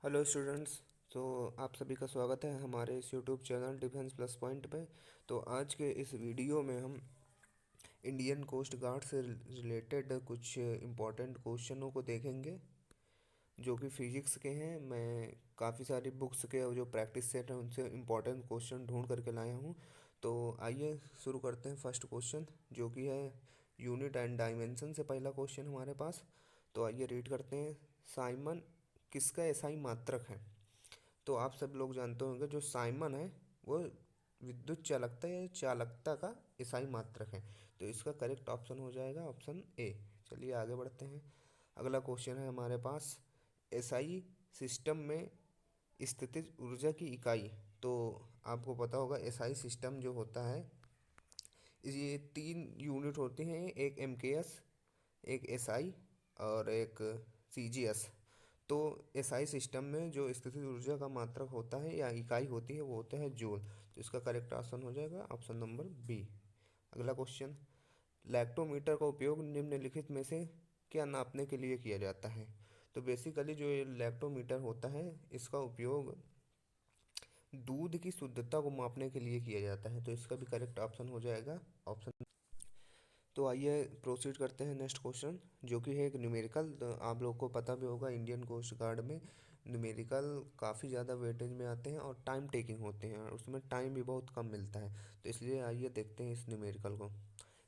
Hello students. तो आप सभी का स्वागत है हमारे इस YouTube channel defence plus point पे। तो आज के इस वीडियो में हम इंडियन कोस्ट गार्ड से रिलेटेड कुछ इम्पोर्टेंट क्वेश्चनों को देखेंगे जो कि फिजिक्स के हैं। मैं काफ़ी सारी बुक्स के और जो प्रैक्टिस सेट हैं उनसे इम्पोर्टेंट क्वेश्चन ढूंढ करके लाया हूँ। तो आइए शुरू करते हैं फर्स्ट क्वेश्चन जो कि है यूनिट एंड डायमेंशन से पहला क्वेश्चन हमारे पास। तो आइए रीड करते हैं। साइमन किसका एसआई मात्रक है? तो आप सब लोग जानते होंगे जो साइमन है वो विद्युत चालकता या चालकता का इसाई मात्रक है। तो इसका करेक्ट ऑप्शन हो जाएगा ऑप्शन ए। चलिए आगे बढ़ते हैं। अगला क्वेश्चन है हमारे पास एसआई सिस्टम में स्थितिज ऊर्जा की इकाई। तो आपको पता होगा एसआई सिस्टम जो होता है ये तीन यूनिट होते हैं, एक एमकेएस, एक एसआई और एक सीजीएस। तो एसआई सिस्टम में जो स्थितिज ऊर्जा का मात्रक होता है या इकाई होती है वो होता है जूल। तो इसका करेक्ट ऑप्शन हो जाएगा ऑप्शन नंबर बी। अगला क्वेश्चन, लैक्टोमीटर का उपयोग निम्नलिखित में से क्या नापने के लिए किया जाता है? तो बेसिकली जो ये लैक्टोमीटर होता है इसका उपयोग दूध की शुद्धता को मापने के लिए किया जाता है। तो इसका भी करेक्ट ऑप्शन हो जाएगा ऑप्शन। तो आइए प्रोसीड करते हैं नेक्स्ट क्वेश्चन जो कि है एक न्यूमेरिकल। आप लोग को पता भी होगा इंडियन कोस्ट गार्ड में न्यूमेरिकल काफ़ी ज़्यादा वेटेज में आते हैं और टाइम टेकिंग होते हैं और उसमें टाइम भी बहुत कम मिलता है। तो इसलिए आइए देखते हैं इस न्यूमेरिकल को।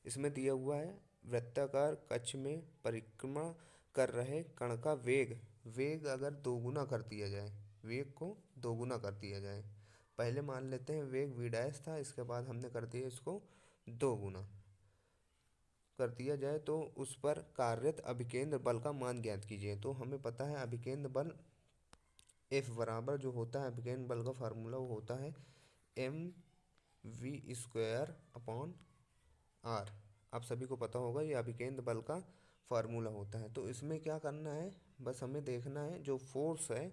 इसमें दिया हुआ है वृत्ताकार कक्ष में परिक्रमा कर रहे कण का वेग वेग अगर दोगुना कर दिया जाए, वेग को दोगुना कर दिया जाए। पहले मान लेते हैं वेग वी डैश था, इसके बाद हमने कर दिया इसको दोगुना कर दिया जाए तो उस पर कार्यरत अभिकेंद्र बल का मान ज्ञात कीजिए। तो हमें पता है अभिकेंद्र बल एफ बराबर जो होता है अभिकेंद्र बल का फार्मूला वो होता है M V square upon R. आप सभी को पता होगा ये अभिकेंद्र बल का फार्मूला होता है। तो इसमें क्या करना है, बस हमें देखना है जो फोर्स है,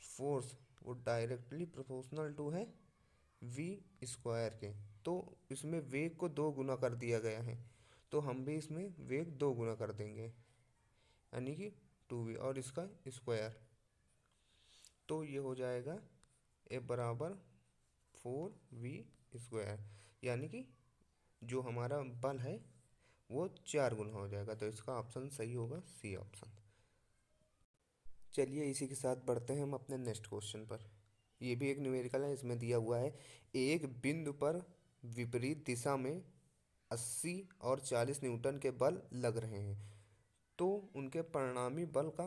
फोर्स वो डायरेक्टली प्रोपोर्शनल टू है वी स्क्वायर के। तो इसमें वेग को दो गुना कर दिया गया है तो हम भी इसमें वेग दो गुना कर देंगे यानी कि टू वी और इसका स्क्वायर। तो ये हो जाएगा ए बराबर फोर वी स्क्वायर, यानी कि जो हमारा बल है वो चार गुना हो जाएगा। तो इसका ऑप्शन सही होगा सी ऑप्शन। चलिए इसी के साथ बढ़ते हैं हम अपने नेक्स्ट क्वेश्चन पर। ये भी एक न्यूमेरिकल है। इसमें दिया हुआ है एक बिंदु पर विपरीत दिशा में 80 और 40 न्यूटन के बल लग रहे हैं तो उनके परिणामी बल का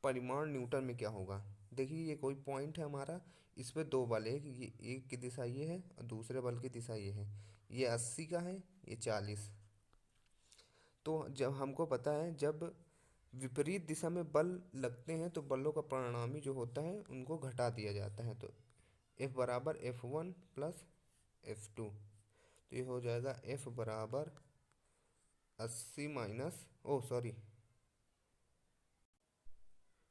परिमाण न्यूटन में क्या होगा? देखिए ये कोई पॉइंट है हमारा, इस पे दो बल है, एक की दिशा ये है और दूसरे बल की दिशा ये है। ये 80 का है, ये 40। तो जब हमको पता है जब विपरीत दिशा में बल लगते हैं तो बलों का परिणामी जो होता है उनको घटा दिया जाता है। तो F बराबर F1 प्लस F2। तो ये हो जाएगा F बराबर 80 माइनस, ओ सॉरी,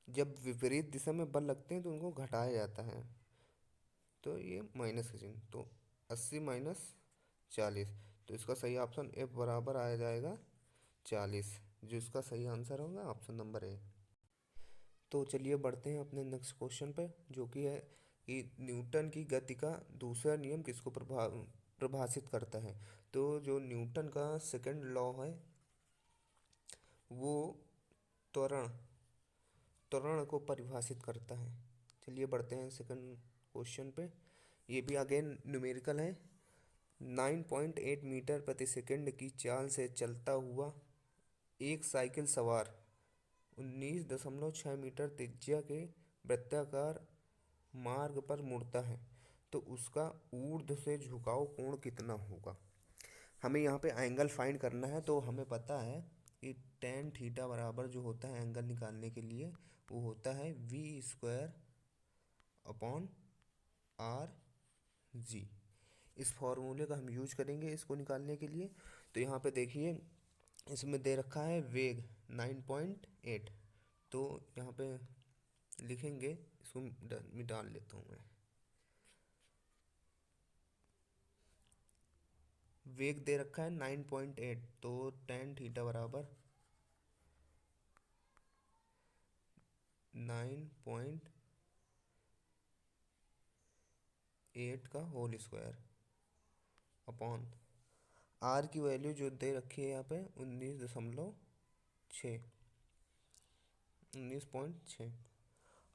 जब विपरीत दिशा में बल लगते हैं तो उनको घटाया जाता है तो ये माइनस का चिन्ह। तो 80 माइनस 40। तो इसका सही ऑप्शन F बराबर आ जाएगा 40, जो इसका सही आंसर होगा ऑप्शन नंबर ए। तो चलिए बढ़ते हैं अपने नेक्स्ट क्वेश्चन पे जो कि है कि न्यूटन की गति का दूसरा नियम किसको प्रभाषित करता है? तो जो न्यूटन का सेकंड लॉ है वो त्वरण त्वरण को परिभाषित करता है। चलिए बढ़ते हैं सेकंड क्वेश्चन पे। ये भी अगेन न्यूमेरिकल है। 9.8 मीटर प्रति सेकंड की चाल से चलता हुआ एक साइकिल सवार 19.6 मीटर त्रिज्या के वृत्ताकार मार्ग पर मुड़ता है तो उसका ऊर्ध्व से झुकाव कोण कितना होगा? हमें यहाँ पे एंगल फाइंड करना है। तो हमें पता है कि टेन थीटा बराबर जो होता है एंगल निकालने के लिए वो होता है V square upon R G. इस फॉर्मूले का हम यूज करेंगे इसको निकालने के लिए। तो यहाँ पे देखिए इसमें दे रखा है वेग 9.8। तो यहाँ पे लिखेंगे इसको, मिटा लेता हूँ मैं। वेग दे रखा है 9.8 तो टेन थीटा बराबर 9.8 का होल स्क्वायर अपॉन आर की वैल्यू जो दे रखी है यहाँ पे 19.6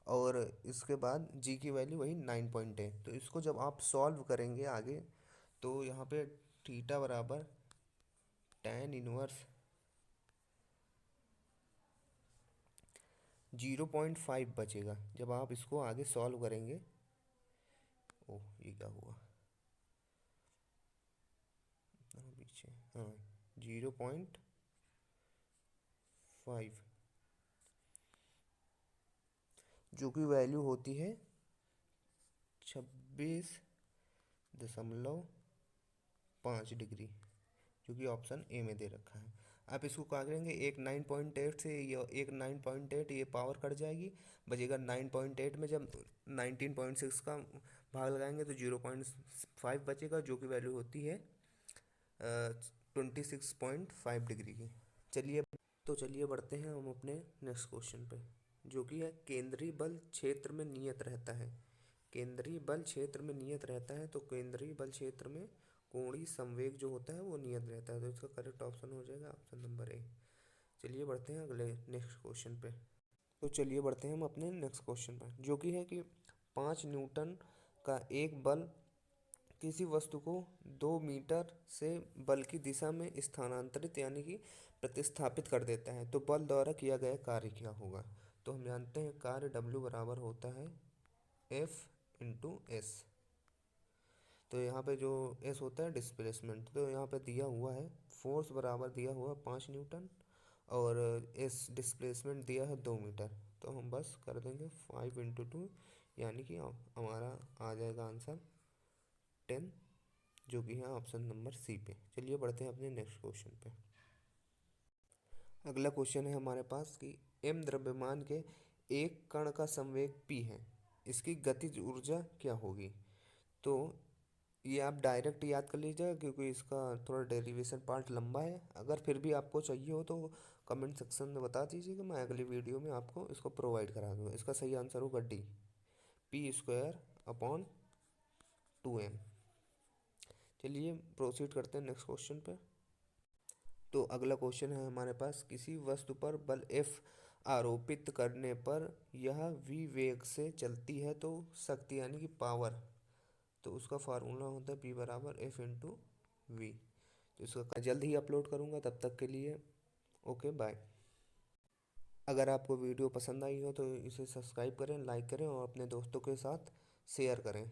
और इसके बाद जी की वैल्यू वही 9.8। तो इसको जब आप सॉल्व करेंगे आगे तो यहाँ पे थीटा बराबर tan इनवर्स 0.5 बचेगा जब आप इसको आगे सॉल्व करेंगे। ओह ये क्या हुआ, पीछे, हाँ 0.5 जो कि वैल्यू होती है 26.5 डिग्री, जो कि ऑप्शन ए में दे रखा है। आप इसको क्या करेंगे, एक 9.8 से ये एक 9.8 ये पावर कट जाएगी, बचेगा 9.8 में जब 19.6 का भाग लगाएंगे तो 0.5 बचेगा, जो कि वैल्यू होती है 26.5 डिग्री की। चलिए बढ़ते हैं हम अपने नेक्स्ट क्वेश्चन पे, जो कि है केंद्रीय बल क्षेत्र में नियत रहता है। केंद्रीय बल क्षेत्र में नियत रहता है, तो केंद्रीय बल क्षेत्र में कोणीय संवेग जो होता है वो नियत रहता है, तो इसका करेक्ट ऑप्शन हो जाएगा ऑप्शन नंबर ए। चलिए बढ़ते हैं अगले नेक्स्ट क्वेश्चन पे। तो चलिए बढ़ते हैं हम अपने नेक्स्ट क्वेश्चन पर, जो कि है कि 5 न्यूटन का एक बल किसी वस्तु को 2 मीटर से बल की दिशा में स्थानांतरित यानी कि प्रतिस्थापित कर देता है, तो बल द्वारा किया गया कार्य क्या होगा। तो हम जानते हैं कार्य W बराबर होता है F/S। तो यहाँ पे जो S होता है डिस्प्लेसमेंट, तो यहाँ पे दिया हुआ है फोर्स बराबर दिया हुआ है 5 न्यूटन और S डिस्प्लेसमेंट दिया है 2 मीटर। तो हम बस कर देंगे 5 × 2 यानी कि हमारा आ जाएगा आंसर 10, जो कि है ऑप्शन नंबर सी पे। चलिए बढ़ते हैं अपने नेक्स्ट क्वेश्चन पे। अगला क्वेश्चन है हमारे पास कि m द्रव्यमान के एक कण का संवेग p है, इसकी गतिज ऊर्जा क्या होगी। तो ये आप डायरेक्ट याद कर लीजिएगा क्योंकि इसका थोड़ा डेरिवेशन पार्ट लंबा है। अगर फिर भी आपको चाहिए हो तो कमेंट सेक्शन में बता दीजिएगा, मैं अगली वीडियो में आपको इसको प्रोवाइड करा दूँगा। इसका सही आंसर होगा डी, p²/2m। चलिए प्रोसीड करते हैं नेक्स्ट क्वेश्चन पे। तो अगला क्वेश्चन है हमारे पास, किसी वस्तु पर बल F आरोपित करने पर यह v वेग से चलती है तो शक्ति यानी कि पावर, तो उसका फार्मूला होता है P बराबर F/v। तो इसका जल्द ही अपलोड करूँगा, तब तक के लिए ओके बाय। अगर आपको वीडियो पसंद आई हो तो इसे सब्सक्राइब करें, लाइक करें और अपने दोस्तों के साथ शेयर करें।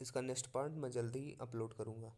इसका नेक्स्ट पार्ट मैं जल्द ही अपलोड करूँगा।